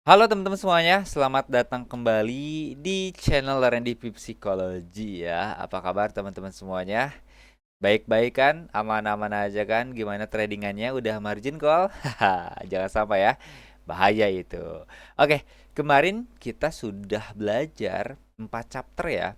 Halo teman-teman semuanya, selamat datang kembali di channel Randy Psikologi ya. Apa kabar teman-teman semuanya? Baik-baik kan? Aman-aman aja kan? Gimana tradingannya? Udah margin call? Haha, jangan sampai ya. Bahaya itu. Oke, kemarin kita sudah belajar 4 chapter ya.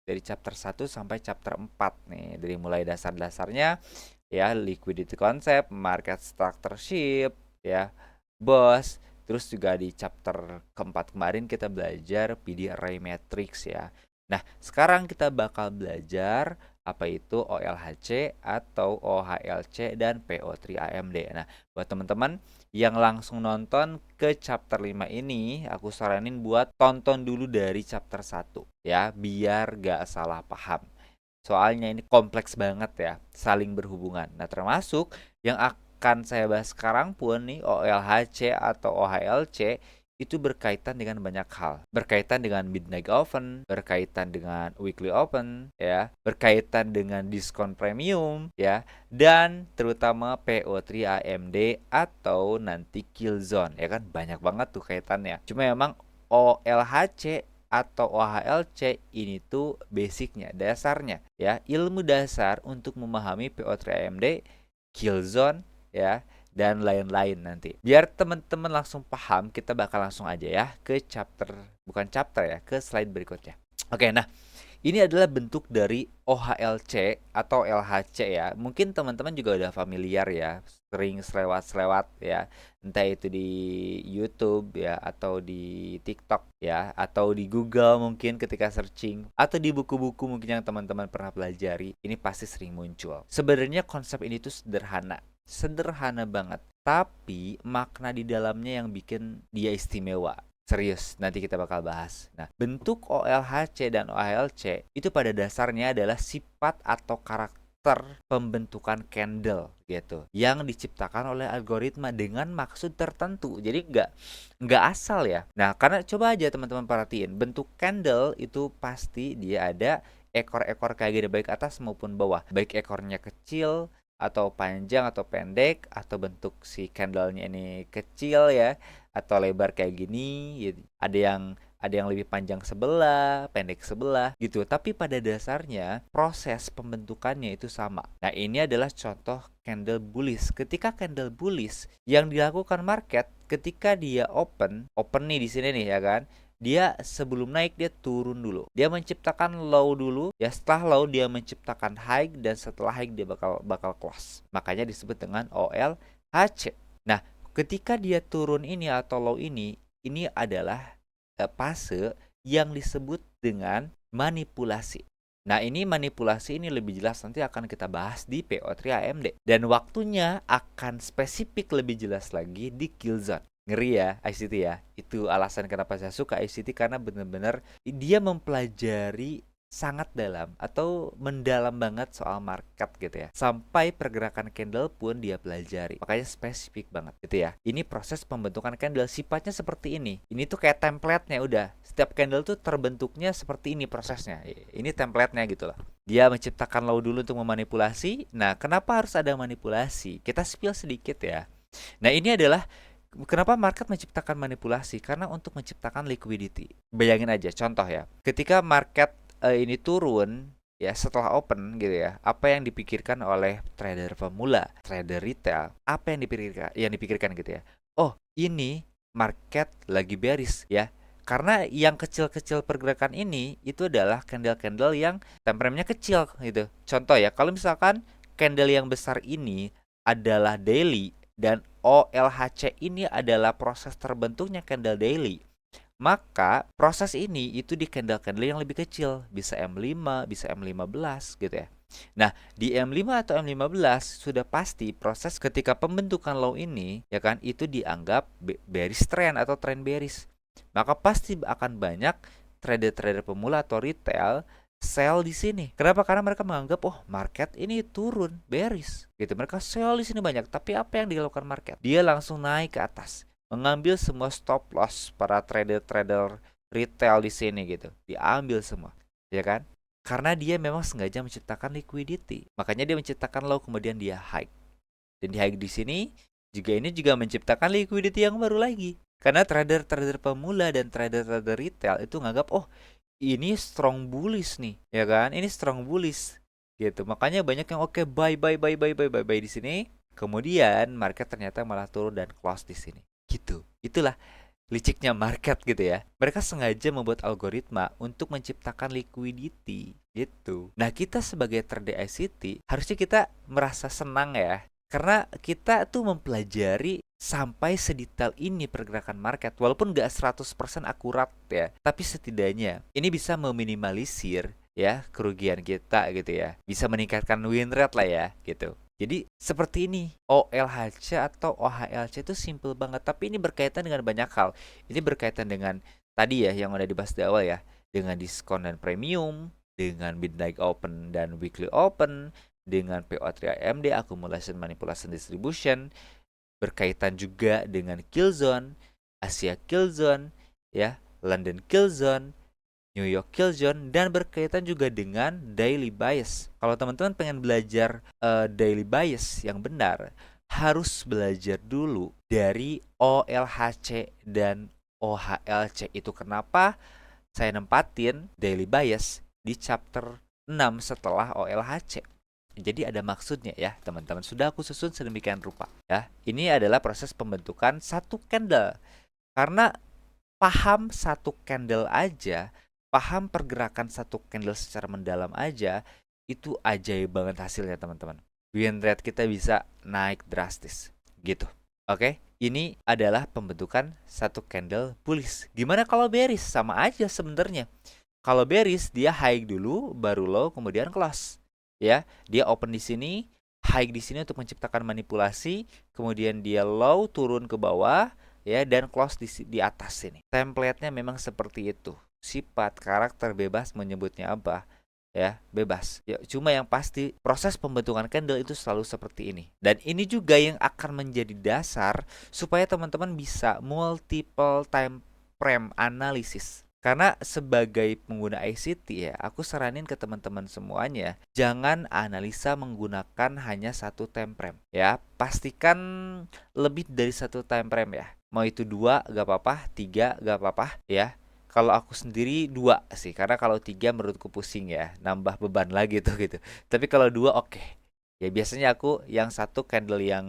Dari chapter 1 sampai chapter 4 nih. Dari mulai dasar-dasarnya ya, liquidity concept, market structureship, ya, bos. Terus juga di chapter keempat kemarin kita belajar PD array matrix ya. Nah, sekarang kita bakal belajar apa itu OLHC atau OHLC dan PO3AMD. Nah, buat teman-teman yang langsung nonton ke chapter 5 ini, aku saranin buat tonton dulu dari chapter 1 ya, biar gak salah paham. Soalnya ini kompleks banget ya, saling berhubungan. Nah, termasuk yang akan saya bahas sekarang pun nih, OLHC atau OHLC itu berkaitan dengan banyak hal. Berkaitan dengan midnight open, berkaitan dengan weekly open, ya, berkaitan dengan diskon premium, ya, dan terutama PO3 AMD atau nanti kill zone, ya kan banyak banget tuh kaitannya. Cuma memang OLHC atau OHLC ini tuh basicnya, dasarnya ya, ilmu dasar untuk memahami PO3AMD, kill zone ya, dan lain-lain nanti. Biar teman-teman langsung paham, kita bakal langsung aja ya ke chapter, bukan chapter ya, ke slide berikutnya. Oke, nah ini adalah bentuk dari OHLC atau LHC ya. Mungkin teman-teman juga udah familiar ya, sering selewat-selewat ya. Entah itu di YouTube ya, atau di TikTok ya, atau di Google mungkin ketika searching, atau di buku-buku mungkin yang teman-teman pernah pelajari. Ini pasti sering muncul. Sebenarnya konsep ini tuh sederhana. Sederhana banget. Tapi makna di dalamnya yang bikin dia istimewa. Serius, nanti kita bakal bahas. Nah, bentuk OLHC dan OHLC itu pada dasarnya adalah sifat atau karakter pembentukan candle gitu, yang diciptakan oleh algoritma dengan maksud tertentu. Jadi nggak asal ya. Nah, karena coba aja teman-teman perhatiin, bentuk candle itu pasti dia ada ekor-ekor kayak gini, baik atas maupun bawah. Baik ekornya kecil atau panjang atau pendek, atau bentuk si candlenya ini kecil ya, atau lebar kayak gini gitu. Ada yang lebih panjang sebelah, pendek sebelah gitu. Tapi pada dasarnya proses pembentukannya itu sama. Nah, ini adalah contoh candle bullish. Ketika candle bullish yang dilakukan market ketika dia open nih di sini nih ya kan. Dia sebelum naik dia turun dulu. Dia menciptakan low dulu, ya setelah low dia menciptakan high, dan setelah high dia bakal close. Makanya disebut dengan OLHC. Nah, ketika dia turun ini atau low ini adalah fase yang disebut dengan manipulasi. Nah, ini manipulasi ini lebih jelas nanti akan kita bahas di PO3 AMD. Dan waktunya akan spesifik lebih jelas lagi di kill zone. Ngeri ya ICT ya. Itu alasan kenapa saya suka ICT, karena benar-benar dia mempelajari sangat dalam atau mendalam banget soal market gitu ya. Sampai pergerakan candle pun dia pelajari. Makanya spesifik banget gitu ya. Ini proses pembentukan candle sifatnya seperti ini. Ini tuh kayak template-nya udah. Setiap candle tuh terbentuknya seperti ini prosesnya. Ini template-nya gitu loh. Dia menciptakan low dulu untuk memanipulasi. Nah, kenapa harus ada manipulasi? Kita spill sedikit ya. Nah, ini adalah kenapa market menciptakan manipulasi? Karena untuk menciptakan liquidity. Bayangin aja contoh ya. Ketika market ini turun ya setelah open gitu ya, apa yang dipikirkan oleh trader pemula, trader retail, apa yang dipikirkan gitu ya. Oh, ini market lagi bearish ya. Karena yang kecil-kecil pergerakan ini itu adalah candle-candle yang time frame-nya kecil gitu. Contoh ya, kalau misalkan candle yang besar ini adalah daily dan OLHC ini adalah proses terbentuknya candle daily, maka proses ini itu di candle-candle yang lebih kecil, bisa M5, bisa M15 gitu ya. Nah, di M5 atau M15 sudah pasti proses ketika pembentukan low ini ya kan, itu dianggap bearish trend atau trend bearish. Maka pasti akan banyak trader-trader pemula atau retail sell di sini. Kenapa? Karena mereka menganggap oh market ini turun bearish gitu. Mereka sell di sini banyak. Tapi apa yang dilakukan market? Dia langsung naik ke atas, mengambil semua stop loss para trader-trader retail di sini gitu. Diambil semua, ya kan? Karena dia memang sengaja menciptakan liquidity. Makanya dia menciptakan low kemudian dia high. Dan di high di sini juga menciptakan liquidity yang baru lagi. Karena trader-trader pemula dan trader-trader retail itu nganggap, oh ini strong bullish nih, ya kan? Ini strong bullish gitu. Makanya banyak yang oke, buy di sini. Kemudian market ternyata malah turun dan close di sini. Gitu. Itulah liciknya market gitu ya. Mereka sengaja membuat algoritma untuk menciptakan liquidity gitu. Nah, kita sebagai trader ICT harusnya kita merasa senang ya. Karena kita tuh mempelajari sampai sedetail ini pergerakan market. Walaupun nggak 100% akurat ya. Tapi setidaknya ini bisa meminimalisir ya kerugian kita gitu ya. Bisa meningkatkan win rate lah ya gitu. Jadi seperti ini, OLHC atau OHLC itu simple banget, tapi ini berkaitan dengan banyak hal. Ini berkaitan dengan tadi ya yang udah dibahas di awal ya, dengan diskon dan premium, dengan midnight open dan weekly open, dengan PO3 AMD, accumulation manipulation distribution, berkaitan juga dengan kill zone, Asia kill zone, ya, London kill zone, New York Kill Zone, dan berkaitan juga dengan daily bias. Kalau teman-teman pengen belajar daily bias yang benar, harus belajar dulu dari OLHC dan OHLC. Itu kenapa saya nempatin daily bias di chapter 6 setelah OLHC. Jadi ada maksudnya ya teman-teman. Sudah aku susun sedemikian rupa ya. Ini adalah proses pembentukan satu candle. Karena paham satu candle aja, paham pergerakan satu candle secara mendalam aja, itu ajaib banget hasilnya teman-teman. Win rate kita bisa naik drastis gitu. Oke, ini adalah pembentukan satu candle bullish. Gimana kalau bearish? Sama aja sebenarnya. Kalau bearish dia high dulu, baru low, kemudian close. Ya, dia open di sini, high di sini untuk menciptakan manipulasi, kemudian dia low turun ke bawah, ya, dan close di atas sini. Template-nya memang seperti itu. Sifat karakter bebas menyebutnya apa, ya, bebas. Ya, cuma yang pasti proses pembentukan candle itu selalu seperti ini. Dan ini juga yang akan menjadi dasar supaya teman-teman bisa multiple time frame analysis. Karena sebagai pengguna ICT ya, aku saranin ke teman-teman semuanya, jangan analisa menggunakan hanya satu time frame ya. Pastikan lebih dari satu time frame ya. Mau itu 2 gak apa-apa, 3 gak apa-apa ya. Kalau aku sendiri 2 sih, karena kalau 3 menurutku pusing ya, nambah beban lagi tuh gitu. Tapi kalau 2 oke. Ya biasanya aku yang satu candle yang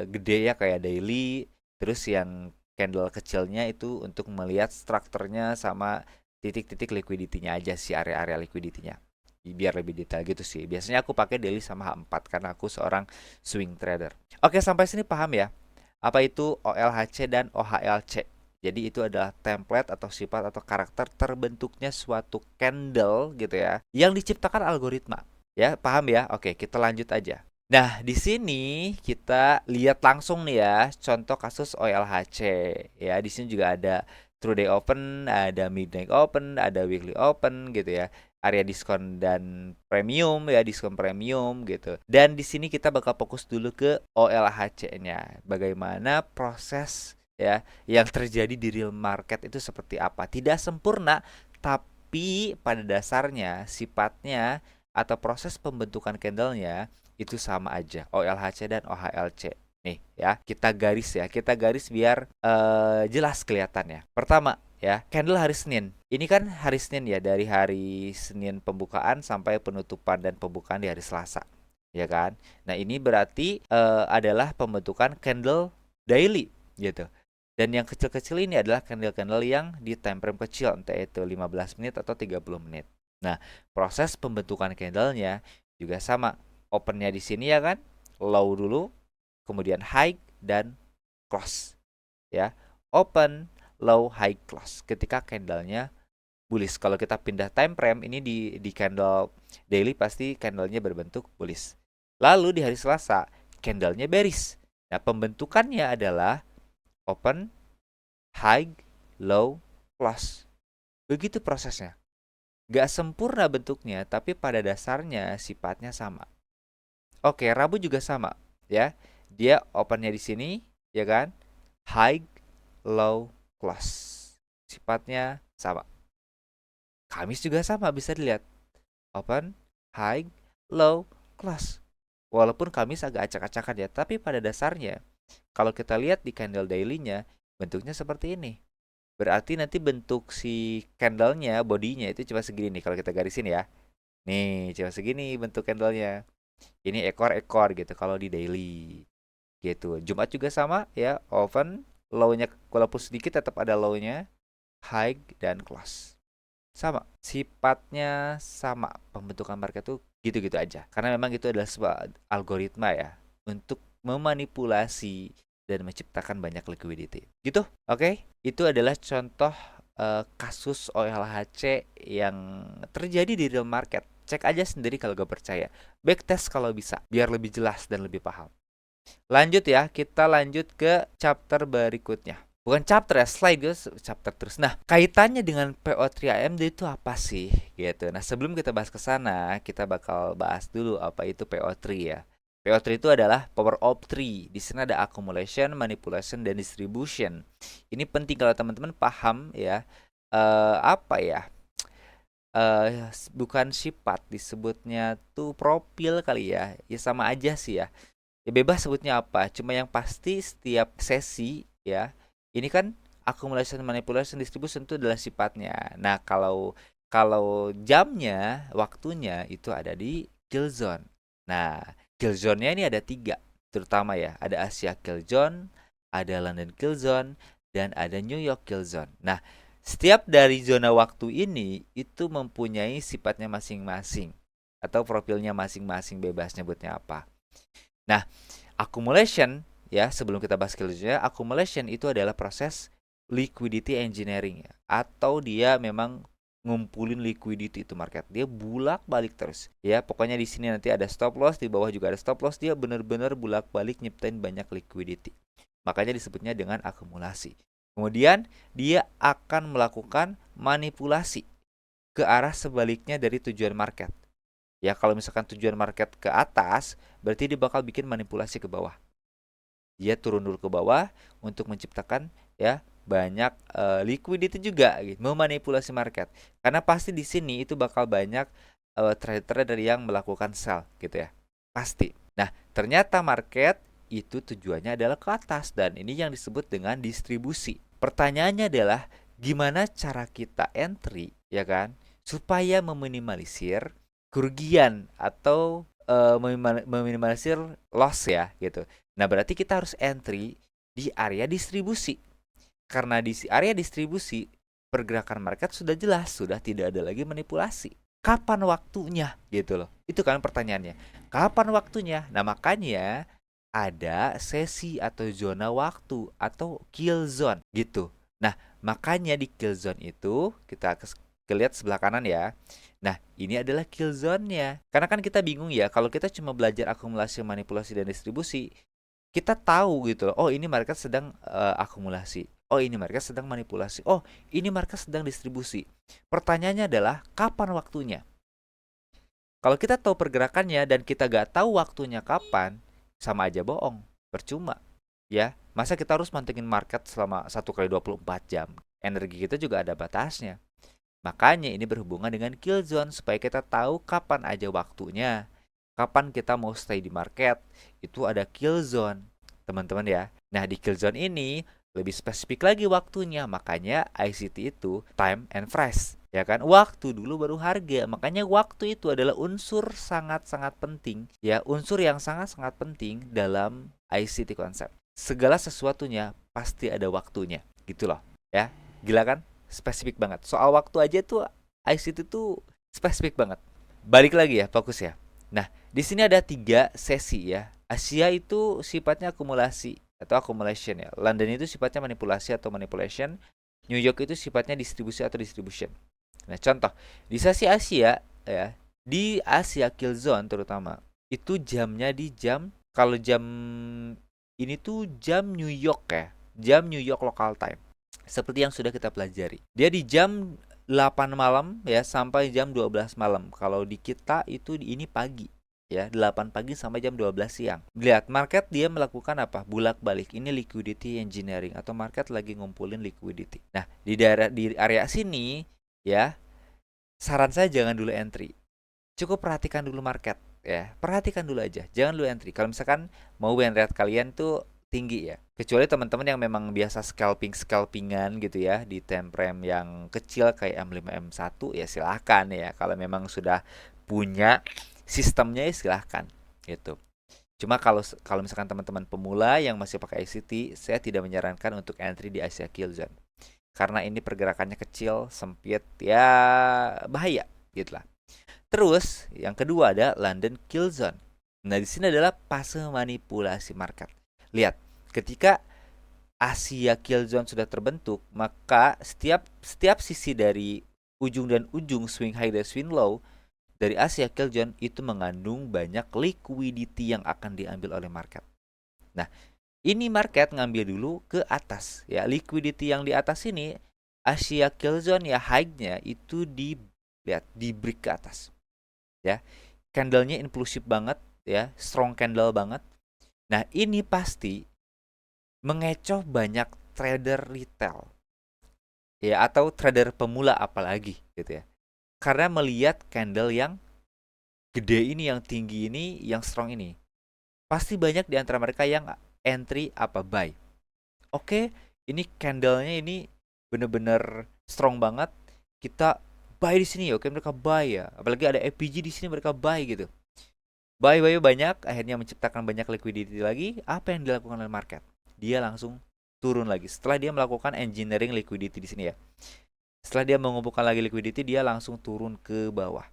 gede ya kayak daily, terus yang candle kecilnya itu untuk melihat strukturnya sama titik-titik liquidity-nya aja sih, area-area liquidity-nya. Biar lebih detail gitu sih. Biasanya aku pakai daily sama H4 karena aku seorang swing trader. Oke, sampai sini paham ya? Apa itu OLHC dan OHLC? Jadi itu adalah template atau sifat atau karakter terbentuknya suatu candle gitu ya, yang diciptakan algoritma. Ya, paham ya? Oke, kita lanjut aja. Nah, di sini kita lihat langsung nih ya, contoh kasus OLHC. Ya, di sini juga ada True Day Open, ada Midnight Open, ada Weekly Open gitu ya. Area diskon dan premium ya, diskon premium gitu. Dan di sini kita bakal fokus dulu ke OLHC-nya. Bagaimana proses ya yang terjadi di real market itu seperti apa. Tidak sempurna, tapi pada dasarnya sifatnya atau proses pembentukan candlenya itu sama aja, OLHC dan OHLC. Nih ya, kita garis biar jelas kelihatannya. Pertama ya, candle hari Senin. Ini kan hari Senin ya, dari hari Senin pembukaan sampai penutupan dan pembukaan di hari Selasa, ya kan? Nah ini berarti adalah pembentukan candle daily gitu. Dan yang kecil-kecil ini adalah candle-candle yang di time frame kecil, entah itu 15 menit atau 30 menit. Nah, proses pembentukan candlenya juga sama. Opennya di sini ya kan, low dulu, kemudian high dan close. Ya, open, low, high, close. Ketika candlenya bullish. Kalau kita pindah time frame, ini di candle daily pasti candlenya berbentuk bullish. Lalu di hari Selasa, candlenya bearish. Nah, pembentukannya adalah open, high, low, close. Begitu prosesnya. Gak sempurna bentuknya, tapi pada dasarnya sifatnya sama. Oke, Rabu juga sama, ya. Dia opennya di sini, ya kan? High, low, close. Sifatnya sama. Kamis juga sama, bisa dilihat. Open, high, low, close. Walaupun Kamis agak acak-acakan ya, tapi pada dasarnya kalau kita lihat di candle daily-nya, bentuknya seperti ini. Berarti nanti bentuk si candlenya, bodinya itu cuma segini nih kalau kita garisin ya. Nih, cuma segini bentuk candlenya. Ini ekor-ekor gitu kalau di daily. Gitu. Jumat juga sama ya, open, low-nya walaupun sedikit tetap ada low-nya, high dan close. Sama, sifatnya sama, pembentukan market tuh gitu-gitu aja. Karena memang itu adalah sebuah algoritma ya untuk memanipulasi dan menciptakan banyak liquidity. Gitu, oke? Itu adalah contoh kasus OLHC yang terjadi di real market. Cek aja sendiri kalau gak percaya. Backtest kalau bisa, biar lebih jelas dan lebih paham. Lanjut ya, kita lanjut ke chapter berikutnya. Bukan chapter ya, slide guys, chapter terus. Nah, kaitannya dengan PO3 AMD itu apa sih? Gitu. Nah, sebelum kita bahas ke sana, kita bakal bahas dulu apa itu PO3 ya. PO3 itu adalah power of 3. Di sini ada accumulation, manipulation, dan distribution. Ini penting kalau teman-teman paham ya. Apa ya? Bukan sifat, disebutnya tuh profil kali ya. Ya sama aja sih ya. Ya bebas sebutnya apa, cuma yang pasti setiap sesi ya, ini kan accumulation, manipulation, distribution itu adalah sifatnya. Nah, kalau jamnya, waktunya itu ada di kill zone. Nah, kill zone-nya ini ada 3 terutama ya. Ada Asia kill zone, ada London kill zone, dan ada New York kill zone. Nah, setiap dari zona waktu ini itu mempunyai sifatnya masing-masing atau profilnya masing-masing, bebas nyebutnya apa. Nah, accumulation ya, sebelum kita bahas skillsnya, accumulation itu adalah proses liquidity engineering ya, atau dia memang ngumpulin liquidity itu market. Dia bulak-balik terus. Ya, pokoknya di sini nanti ada stop loss, di bawah juga ada stop loss, dia benar-benar bulak-balik nyiptain banyak liquidity. Makanya disebutnya dengan akumulasi. Kemudian dia akan melakukan manipulasi ke arah sebaliknya dari tujuan market. Ya, kalau misalkan tujuan market ke atas, berarti dia bakal bikin manipulasi ke bawah. Dia turun dulu ke bawah untuk menciptakan ya banyak liquidity juga gitu, memanipulasi market. Karena pasti di sini itu bakal banyak trader-trader yang melakukan sell gitu ya. Pasti. Nah, ternyata market itu tujuannya adalah ke atas dan ini yang disebut dengan distribusi. Pertanyaannya adalah gimana cara kita entry ya kan supaya meminimalisir kerugian atau meminimalisir loss ya gitu. Nah, berarti kita harus entry di area distribusi. Karena di area distribusi pergerakan market sudah jelas, sudah tidak ada lagi manipulasi. Kapan waktunya gitu loh. Itu kan pertanyaannya. Kapan waktunya? Nah, makanya ada sesi atau zona waktu atau kill zone gitu. Nah, makanya di kill zone itu kita lihat sebelah kanan ya. Nah, ini adalah kill zone-nya. Karena kan kita bingung ya, kalau kita cuma belajar akumulasi, manipulasi, dan distribusi, kita tahu gitu loh, oh ini market sedang akumulasi. Oh ini market sedang manipulasi. Oh ini market sedang distribusi. Pertanyaannya adalah, kapan waktunya? Kalau kita tahu pergerakannya dan kita gak tahu waktunya kapan, sama aja bohong, percuma. Ya, masa kita harus mantengin market selama 1 kali 24 jam? Energi kita juga ada batasnya. Makanya ini berhubungan dengan kill zone supaya kita tahu kapan aja waktunya. Kapan kita mau stay di market. Itu ada kill zone, teman-teman ya. Nah, di kill zone ini lebih spesifik lagi waktunya. Makanya ICT itu time and price. Ya kan? Waktu dulu baru harga. Makanya waktu itu adalah unsur sangat-sangat penting. Ya, unsur yang sangat-sangat penting dalam ICT konsep. Segala sesuatunya pasti ada waktunya. Gitu loh. Ya, gila kan? Spesifik banget. Soal waktu aja tuh ICT tuh spesifik banget. Balik lagi ya, fokus ya. Nah, di sini ada 3 sesi ya. Asia itu sifatnya akumulasi atau accumulation ya. London itu sifatnya manipulasi atau manipulation. New York itu sifatnya distribusi atau distribution. Nah, contoh di sesi Asia ya, di Asia kill zone terutama, itu jamnya di jam, kalau jam ini tuh jam New York ya. Jam New York local time. Seperti yang sudah kita pelajari. Dia di jam 8 malam ya sampai jam 12 malam. Kalau di kita itu ini pagi ya, 8 pagi sampai jam 12 siang. Lihat market dia melakukan apa? Bulak-balik. Ini liquidity engineering atau market lagi ngumpulin liquidity. Nah, di area sini ya, saran saya jangan dulu entry. Cukup perhatikan dulu market ya. Perhatikan dulu aja. Jangan dulu entry. Kalau misalkan mau win rate kalian tuh tinggi ya. Kecuali teman-teman yang memang biasa scalpingan gitu ya di time frame yang kecil kayak M5 M1 ya silahkan ya. Kalau memang sudah punya sistemnya ya silahkan gitu. Cuma kalau misalkan teman-teman pemula yang masih pakai ICT, saya tidak menyarankan untuk entry di Asia Kill Zone. Karena ini pergerakannya kecil, sempit, ya bahaya gitu lah. Terus yang kedua ada London Kill Zone. Nah, di sini adalah fase manipulasi market. Lihat, ketika Asia Kill Zone sudah terbentuk, maka setiap sisi dari ujung dan ujung swing high dan swing low dari Asia Kill Zone itu mengandung banyak liquidity yang akan diambil oleh market. Nah, ini market ngambil dulu ke atas ya. Liquidity yang di atas ini Asia Kill Zone ya high-nya itu di break ke atas. Ya. Candle-nya impulsif banget ya, strong candle banget. Nah, ini pasti mengecoh banyak trader retail. Ya, atau trader pemula apalagi gitu ya. Karena melihat candle yang gede ini, yang tinggi ini, yang strong ini. Pasti banyak di antara mereka yang entry apa buy. Oke, ini candlenya ini bener-bener strong banget. Kita buy di sini ya. Oke, mereka buy ya. Apalagi ada FPG di sini mereka buy gitu. Buy banyak, akhirnya menciptakan banyak liquidity lagi. Apa yang dilakukan oleh market? Dia langsung turun lagi. Setelah dia melakukan engineering liquidity di sini ya. Setelah dia mengumpulkan lagi liquidity, dia langsung turun ke bawah.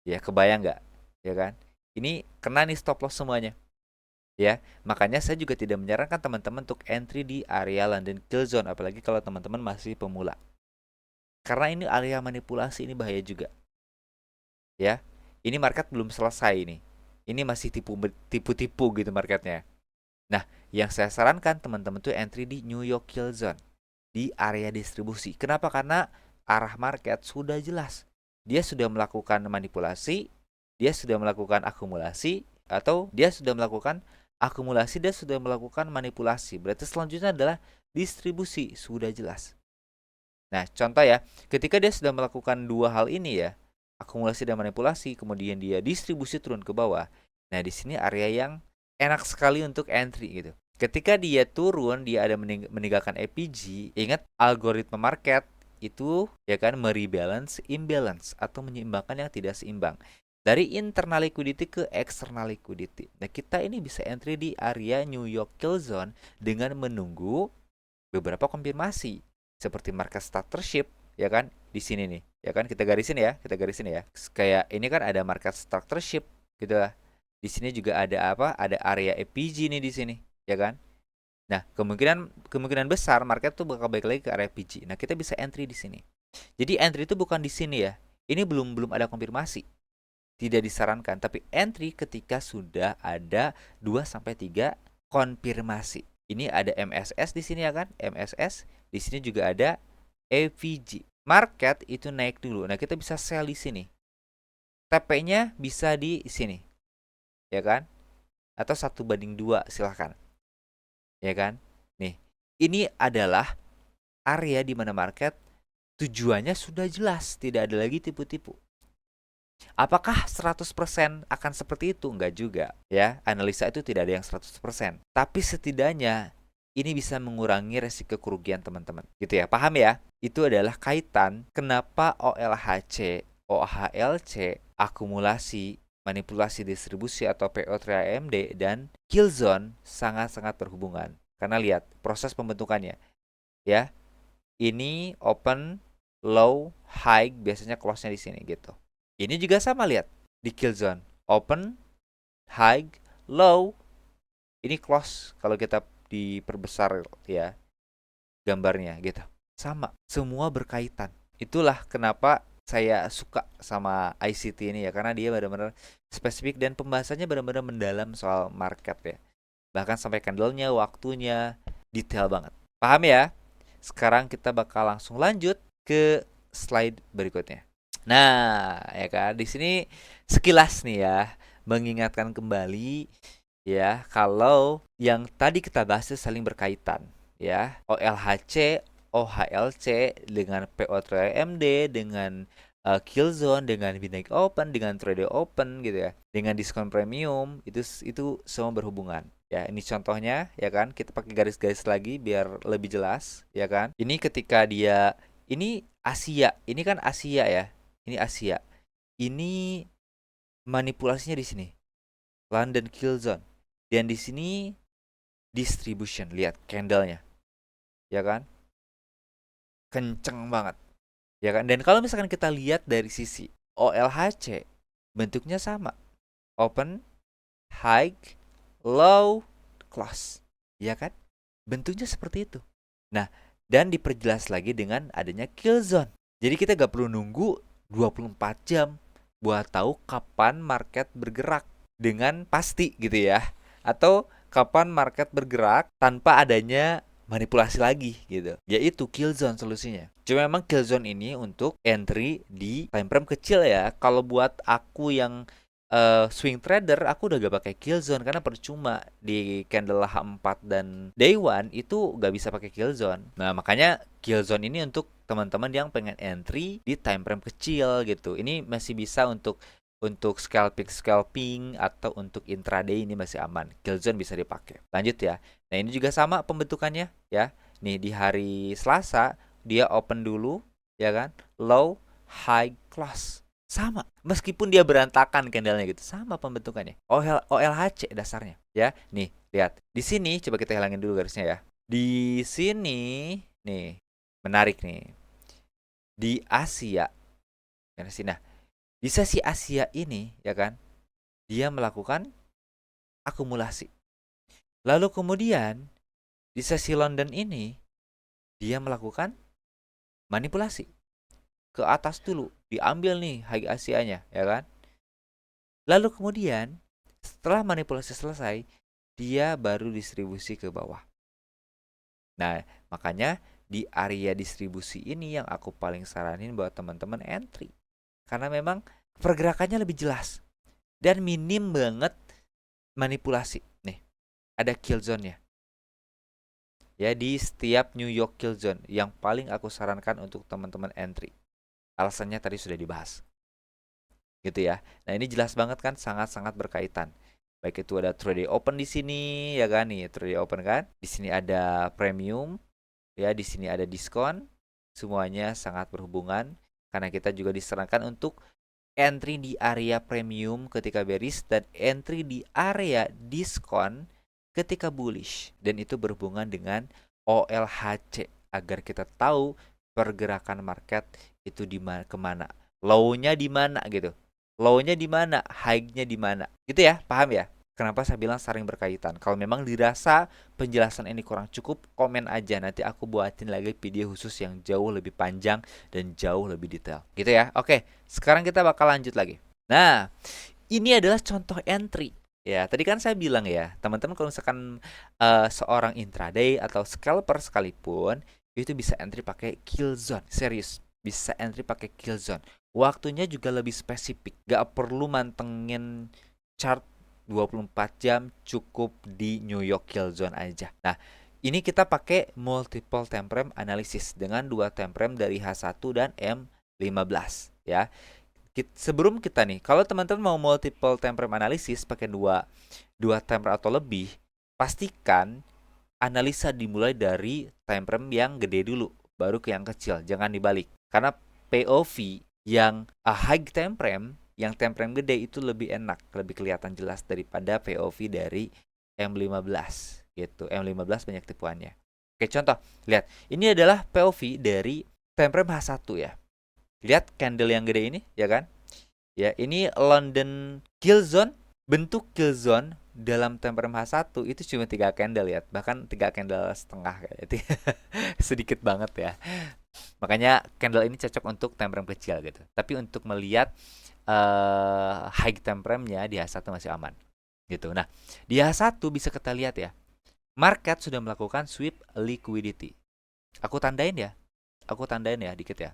Ya, kebayang nggak? Ya kan? Ini kena nih stop loss semuanya. Ya, makanya saya juga tidak menyarankan teman-teman untuk entry di area London Kill Zone, apalagi kalau teman-teman masih pemula. Karena ini area manipulasi, ini bahaya juga. Ya, ini market belum selesai ini. Ini masih tipu-tipu gitu marketnya. Nah, yang saya sarankan teman-teman tuh entry di New York Kill Zone, di area distribusi. Kenapa? Karena arah market sudah jelas. Dia sudah melakukan manipulasi, dia sudah melakukan akumulasi, atau dia sudah melakukan akumulasi dan sudah melakukan manipulasi. Berarti selanjutnya adalah distribusi, sudah jelas. Nah, contoh ya, ketika dia sudah melakukan dua hal ini ya, akumulasi dan manipulasi, kemudian dia distribusi turun ke bawah. Nah, di sini area yang enak sekali untuk entry gitu. Ketika dia turun, dia ada meninggalkan APG. Ingat algoritma market itu ya kan merebalance imbalance atau menyeimbangkan yang tidak seimbang. Dari internal liquidity ke external liquidity. Nah, kita ini bisa entry di area New York Kill Zone dengan menunggu beberapa konfirmasi seperti market structureship ya kan di sini nih ya kan kita garisin ya kayak ini kan ada market structureship gitu lah. Di sini juga ada ada area APG nih di sini ya kan. Nah, kemungkinan besar market tuh bakal balik lagi ke area APG. Nah, kita bisa entry di sini. Jadi entry itu bukan di sini ya. Ini belum ada konfirmasi. Tidak disarankan, tapi entry ketika sudah ada 2 sampai 3 konfirmasi. Ini ada MSS di sini ya kan? MSS. Di sini juga ada AVG. Market itu naik dulu. Nah, kita bisa sell di sini. TP-nya bisa di sini. Ya kan? Atau 1/2 silahkan. Ya kan? Nih, ini adalah area di mana market tujuannya sudah jelas, tidak ada lagi tipu-tipu. Apakah 100% akan seperti itu? Enggak juga, ya. Analisa itu tidak ada yang 100%. Tapi setidaknya ini bisa mengurangi resiko kerugian teman-teman. Gitu ya, paham ya? Itu adalah kaitan kenapa OLHC, OHLC, akumulasi, manipulasi distribusi atau PO3AMD dan kill zone sangat-sangat berhubungan. Karena lihat proses pembentukannya. Ya. Ini open, low, high, biasanya close-nya di sini gitu. Ini juga sama, lihat di kill zone open, high, low, ini close kalau kita diperbesar ya gambarnya gitu. Sama, semua berkaitan. Itulah kenapa saya suka sama ICT ini ya, karena dia benar-benar spesifik dan pembahasannya benar-benar mendalam soal market ya. Bahkan sampai candlenya, waktunya, detail banget. Paham ya? Sekarang kita bakal langsung lanjut ke slide berikutnya. Nah, ya kan di sini sekilas nih ya mengingatkan kembali ya kalau yang tadi kita bahas itu saling berkaitan ya. OLHC, OHLC dengan PO3AMD dengan kill zone dengan midnight open dengan trade open gitu ya. Dengan diskon premium itu semua berhubungan. Ya, ini contohnya ya kan. Kita pakai garis-garis lagi biar lebih jelas ya kan. Ini ketika dia ini Asia, ini kan Asia ya. Ini Asia. Ini manipulasinya di sini. London kill zone. Dan di sini distribution. Lihat candlenya. Ya kan? Kenceng banget. Ya kan? Dan kalau misalkan kita lihat dari sisi OLHC, bentuknya sama. Open, high, low, close. Ya kan? Bentuknya seperti itu. Nah, dan diperjelas lagi dengan adanya kill zone. Jadi kita gak perlu nunggu 24 jam buat tahu kapan market bergerak dengan pasti gitu ya. Atau kapan market bergerak tanpa adanya manipulasi lagi gitu. Yaitu kill zone solusinya. Cuma memang kill zone ini untuk entry di time frame kecil ya. Kalau buat aku yang swing trader, aku udah gak pakai kill zone karena percuma di candle H4 dan day one itu gak bisa pakai kill zone. Nah, makanya kill zone ini untuk teman-teman yang pengen entry di time frame kecil gitu. Ini masih bisa untuk scalping atau untuk intraday, ini masih aman. Kill zone bisa dipakai. Lanjut ya. Nah, ini juga sama pembentukannya ya. Nih di hari Selasa dia open dulu ya kan. Low, high, close. Sama, meskipun dia berantakan candlenya gitu, sama pembentukannya. OLHC dasarnya ya. Nih, lihat. Di sini coba kita hilangin dulu garisnya ya. Di sini nih, menarik nih. Di Asia. Nah, di sesi Asia ini ya kan, dia melakukan akumulasi. Lalu kemudian di sesi London ini dia melakukan manipulasi. Ke atas dulu, diambil nih harga Asianya ya kan. Lalu kemudian setelah manipulasi selesai, dia baru distribusi ke bawah. Nah, makanya di area distribusi ini yang aku paling saranin buat teman-teman entry. Karena memang pergerakannya lebih jelas dan minim banget manipulasi. Nih, ada kill zone-nya. Ya, di setiap New York kill zone yang paling aku sarankan untuk teman-teman entry. Alasannya tadi sudah dibahas. Gitu ya. Nah, ini jelas banget kan, sangat-sangat berkaitan. Baik itu ada trade open di sini ya kan, nih trade open kan. Di sini ada premium ya, di sini ada diskon. Semuanya sangat berhubungan karena kita juga disarankan untuk entry di area premium ketika bearish dan entry di area diskon ketika bullish, dan itu berhubungan dengan OLHC agar kita tahu pergerakan market itu di mana, kemana, low-nya di mana gitu, low-nya di mana, high-nya di mana, gitu ya, paham ya? Kenapa saya bilang saling berkaitan? Kalau memang dirasa penjelasan ini kurang cukup, komen aja, nanti aku buatin lagi video khusus yang jauh lebih panjang dan jauh lebih detail. Gitu ya. Oke, sekarang kita bakal lanjut lagi. Nah, ini adalah contoh entry. Ya, tadi kan saya bilang ya, teman-teman kalau misalkan seorang intraday atau scalper sekalipun, itu bisa entry pakai kill zone. Serius, bisa entry pakai kill zone. Waktunya juga lebih spesifik. Gak perlu mantengin chart 24 jam, cukup di New York kill zone aja. Nah, ini kita pakai multiple time frame analysis dengan dua time frame dari H1 dan M15 ya. Sebelum kita nih, kalau teman-teman mau multiple time frame analysis pakai dua time frame atau lebih, pastikan analisa dimulai dari time frame yang gede dulu, baru ke yang kecil, jangan dibalik. Karena POV yang high time frame, yang time frame gede itu lebih enak, lebih kelihatan jelas daripada POV dari M15 gitu. M15 banyak tipuannya. Oke, contoh, lihat. Ini adalah POV dari time frame H1 ya. Lihat candle yang gede ini, ya kan? Ya, ini London kill zone. Bentuk kill zone dalam time frame H1 itu cuma 3 candle ya. Bahkan 3 candle setengah kayak. Sedikit banget ya. Makanya candle ini cocok untuk time frame kecil gitu. Tapi untuk melihat high time frame-nya di H1 masih aman. Gitu. Nah, di H1 bisa kita lihat ya. Market sudah melakukan sweep liquidity. Aku tandain ya dikit ya.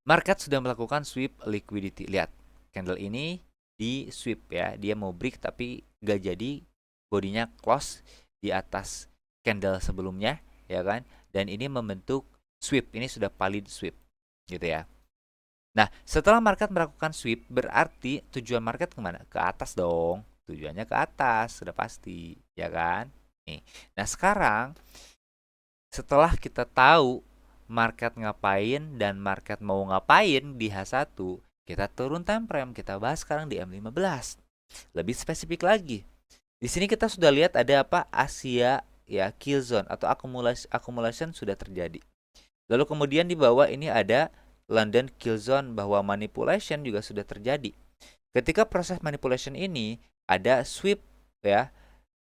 Market sudah melakukan sweep liquidity. Lihat, candle ini di sweep ya. Dia mau break tapi gak jadi, bodinya close di atas candle sebelumnya ya kan. Dan ini membentuk sweep. Ini sudah valid sweep gitu ya. Nah, setelah market melakukan sweep, berarti tujuan market kemana? Ke atas dong. tujuannya ke atas, sudah pasti, ya kan? Nih. Nah, sekarang setelah kita tahu market ngapain dan market mau ngapain di H1, kita turun time frame, kita bahas sekarang di M15. Lebih spesifik lagi. Di sini kita sudah lihat ada apa? Asia ya, kill zone atau accumulation sudah terjadi. Lalu kemudian di bawah ini ada London kill zone, bahwa manipulation juga sudah terjadi. Ketika proses manipulation ini ada sweep ya,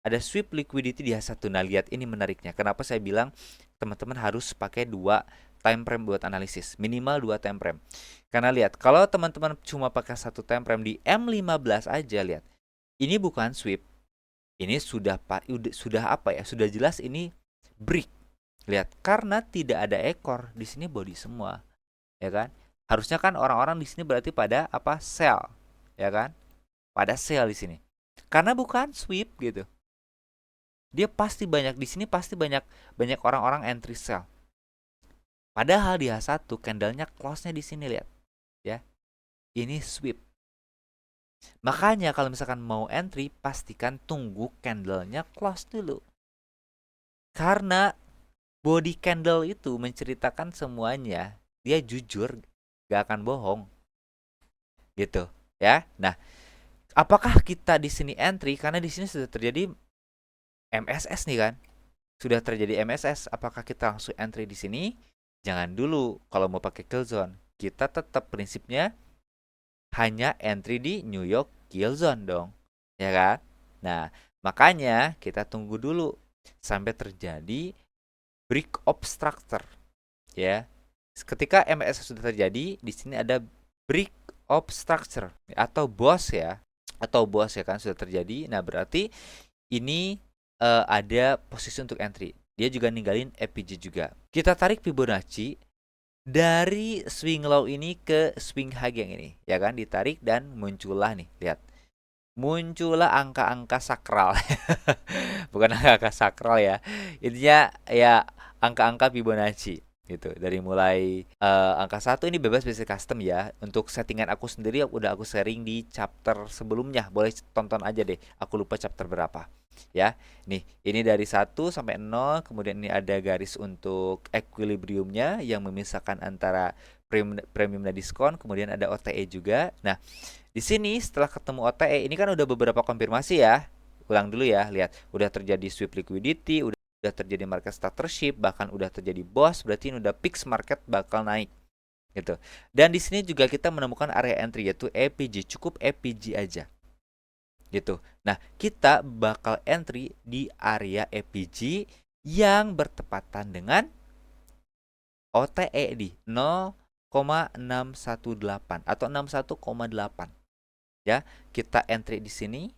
ada sweep liquidity di H1. Nah, lihat ini menariknya. Kenapa saya bilang teman-teman harus pakai 2 time frame buat analisis, minimal 2 time frame. Karena lihat, kalau teman-teman cuma pakai 1 time frame di M15 aja, lihat. Ini bukan sweep. Ini sudah apa ya? Sudah jelas ini break. Lihat, karena tidak ada ekor di sini, body semua. Ya kan? Harusnya kan orang-orang di sini berarti pada apa? Sell, ya kan? Pada sell di sini. Karena bukan sweep gitu. Dia pasti banyak di sini, pasti banyak orang-orang entry sell. Padahal di H1 candlenya close-nya di sini, lihat. Ya. Ini sweep. Makanya kalau misalkan mau entry, pastikan tunggu candlenya close dulu. Karena body candle itu menceritakan semuanya. Dia jujur, gak akan bohong. Gitu, ya. Nah, apakah kita di sini entry? Karena di sini sudah terjadi MSS nih kan. Sudah terjadi MSS, apakah kita langsung entry di sini? Jangan dulu kalau mau pakai kill zone. Kita tetap prinsipnya hanya entry di New York kill zone dong, ya kan? Nah, makanya kita tunggu dulu sampai terjadi break of structure, ya. Ketika MSS sudah terjadi, di sini ada break of structure atau boss ya, kan sudah terjadi. Nah, berarti ini ada posisi untuk entry. Dia juga ninggalin FPG juga. Kita tarik Fibonacci dari swing low ini ke swing high yang ini, ya kan, ditarik dan muncullah nih, lihat. Muncullah angka-angka sakral. Bukan angka-angka sakral ya. Intinya ya angka-angka Fibonacci gitu. Dari mulai angka 1 ini bebas basic custom ya. Untuk settingan aku sendiri udah aku sharing di chapter sebelumnya. Boleh tonton aja deh. Aku lupa chapter berapa. Ya. Nih, ini dari 1 sampai 0, kemudian ini ada garis untuk equilibriumnya yang memisahkan antara premium dan diskon, kemudian ada OTE juga. Nah, di sini setelah ketemu OTE ini kan udah beberapa konfirmasi ya. Ulang dulu ya, lihat. Udah terjadi sweep liquidity, udah terjadi market startership, bahkan udah terjadi boss, berarti ini udah fix market bakal naik. Gitu. Dan di sini juga kita menemukan area entry yaitu EPG, cukup EPG aja. Gitu. Nah, kita bakal entry di area EPG yang bertepatan dengan OTE di 0,618 atau 61,8. Ya, kita entry di sini.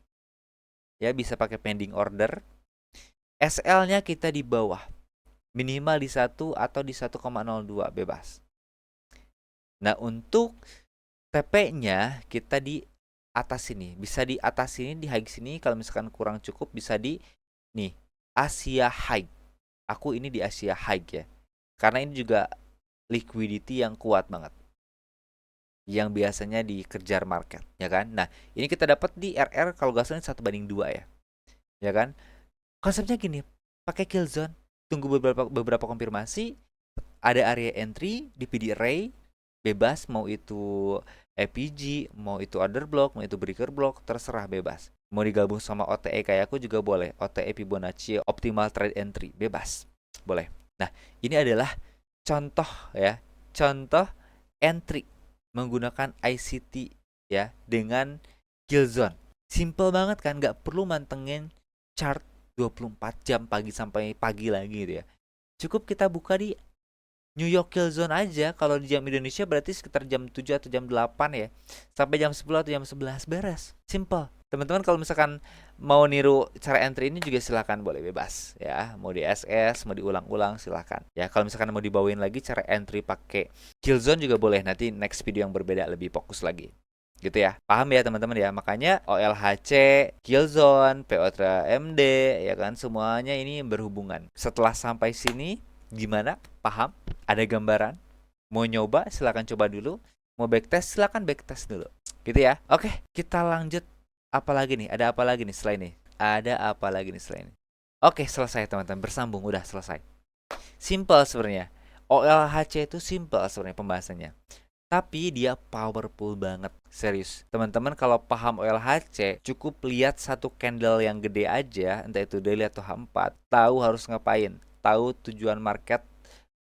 Ya, bisa pakai pending order. SL-nya kita di bawah. Minimal di 1 atau di 1,02 bebas. Nah, untuk TP-nya kita di atas sini, bisa di atas sini, di high sini. Kalau misalkan kurang cukup bisa di nih Asia high. Aku ini di Asia high ya, karena ini juga liquidity yang kuat banget, yang biasanya dikejar market, ya kan? Nah, ini kita dapat di RR kalau gak salah 1/2 ya kan? Konsepnya gini, pakai kill zone, tunggu beberapa konfirmasi, ada area entry di PD array, bebas mau itu EPG, mau itu order block, mau itu breaker block, terserah bebas. Mau digabung sama OTE kayak aku juga boleh. OTE Fibonacci optimal trade entry, bebas. Boleh. Nah, ini adalah contoh ya, contoh entry menggunakan ICT ya dengan kill zone. Simple banget kan, nggak perlu mantengin chart 24 jam pagi sampai pagi lagi gitu ya. Cukup kita buka di New York kill zone aja. Kalau di jam Indonesia berarti sekitar jam 7 atau jam 8 ya. Sampai jam 10 atau jam 11 beres. Simple. Teman-teman kalau misalkan mau niru cara entry ini juga silahkan, boleh bebas ya. Mau di SS, mau diulang-ulang silahkan. Ya, kalau misalkan mau dibawain lagi cara entry pakai kill zone juga boleh. Nanti next video yang berbeda lebih fokus lagi. Gitu ya. Paham ya teman-teman ya. Makanya OLHC, kill zone, PO3 MD ya kan, semuanya ini berhubungan. Setelah sampai sini gimana? Paham? Ada gambaran? Mau nyoba silahkan coba dulu. Mau backtest silahkan backtest dulu. Gitu ya. Oke, kita lanjut Apalagi nih? Ada apa lagi nih selain ini? Ada apa lagi nih selain ini? Oke, selesai teman-teman. Bersambung, udah selesai. Simple sebenarnya. OLHC itu simple sebenarnya pembahasannya. Tapi dia powerful banget, serius. Teman-teman kalau paham OLHC, cukup lihat satu candle yang gede aja, entah itu daily atau H4, tahu harus ngapain, tahu tujuan market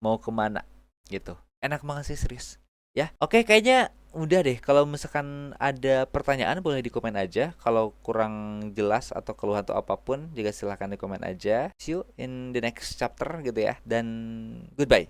mau kemana, gitu. Enak banget sih, serius. Ya, oke, kayaknya udah deh. Kalau misalkan ada pertanyaan boleh di komen aja. Kalau kurang jelas atau keluhan atau apapun juga silahkan di komen aja. See you in the next chapter gitu ya. Dan goodbye.